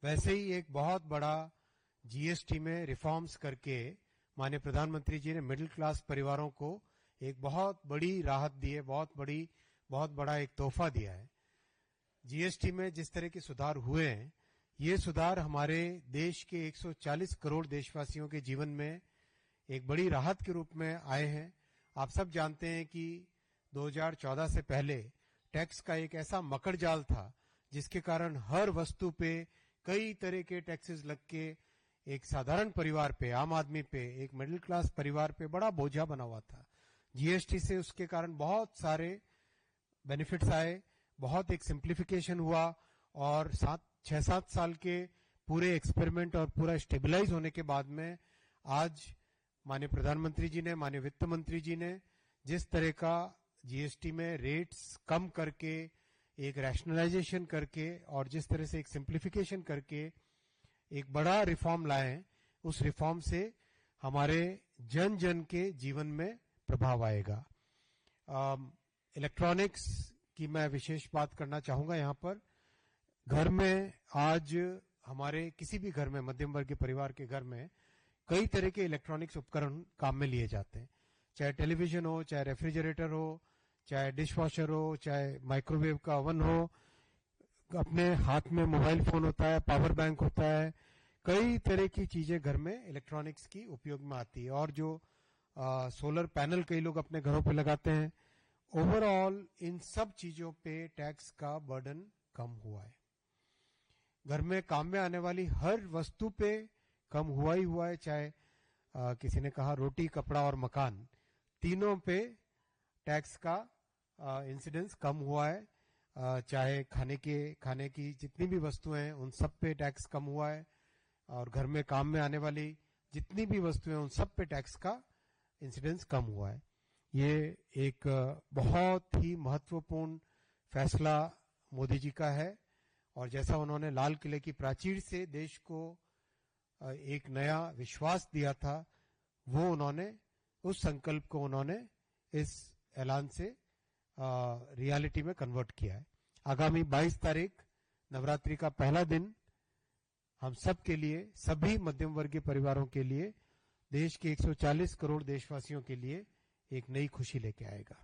वैसे ही एक बहुत बड़ा जीएसटी में रिफॉर्म्स करके माननीय प्रधानमंत्री जी ने मिडिल क्लास परिवारों को एक बहुत बड़ी राहत दी है, बहुत बड़ा एक तोहफा दिया है। जीएसटी में जिस तरह के सुधार हुए हैं, ये सुधार हमारे देश के 140 करोड़ देशवासियों के जीवन में एक बड़ी राहत के रूप में आए हैं। आप सब जानते हैं कि 2014 से पहले टैक्स का एक ऐसा मकड़ जाल था जिसके कारण हर वस्तु पे कई तरह के टैक्सेस लग के एक साधारण परिवार पे, आम आदमी पे, एक मिडिल क्लास परिवार पे बड़ा बोझा बना हुआ था। जीएसटी से उसके कारण बहुत सारे बेनिफिट्स आए, बहुत एक सिंप्लीफिकेशन हुआ और 6-7 साल के पूरे एक्सपेरिमेंट और पूरा स्टेबलाइज होने के बाद में आज माननीय प्रधानमंत्री जी ने, माननीय वित्त मंत्री जी ने जिस तरह का जीएसटी में रेट्स कम करके, एक रैशनलाइजेशन करके और जिस तरह से एक सिंप्लीफिकेशन करके एक बड़ा रिफॉर्म लाए हैं, उस रिफॉर्म से हमारे जन जन के जीवन में प्रभाव आएगा। इलेक्ट्रॉनिक्स की मैं विशेष बात करना चाहूंगा यहाँ पर। घर में आज हमारे किसी भी घर में, मध्यम वर्ग के परिवार के घर में कई तरह के इलेक्ट्रॉनिक्स उपकरण काम में लिए जाते हैं, चाहे टेलीविजन हो, चाहे रेफ्रिजरेटर हो, चाहे डिशवॉशर हो, चाहे माइक्रोवेव का ओवन हो, अपने हाथ में मोबाइल फोन होता है, पावर बैंक होता है, कई तरह की चीजें घर में इलेक्ट्रॉनिक्स की उपयोग में आती है। और जो सोलर पैनल कई लोग अपने घरों पे लगाते हैं, ओवरऑल इन सब चीजों पे टैक्स का बर्डन कम हुआ है। घर में काम में आने वाली हर वस्तु पे कम हुआ ही हुआ है, चाहे किसी ने कहा रोटी, कपड़ा और मकान, तीनों पे टैक्स का इंसिडेंस कम हुआ है। चाहे खाने की जितनी भी वस्तुएं हैं उन सब पे टैक्स कम हुआ है, और घर में काम में आने वाली जितनी भी वस्तुएं उन सब पे टैक्स का इंसिडेंस कम हुआ है। ये एक बहुत ही महत्वपूर्ण फैसला मोदी जी का है, और जैसा उन्होंने लाल किले की प्राचीर से देश को एक नया विश्वास दिया था, वो उन्होंने उस संकल्प को उन्होंने इस ऐलान से रियलिटी में कन्वर्ट किया है। आगामी 22 तारीख नवरात्रि का पहला दिन हम सब के लिए, सभी मध्यम वर्गीय परिवारों के लिए, देश के 140 करोड़ देशवासियों के लिए एक नई खुशी लेके आएगा।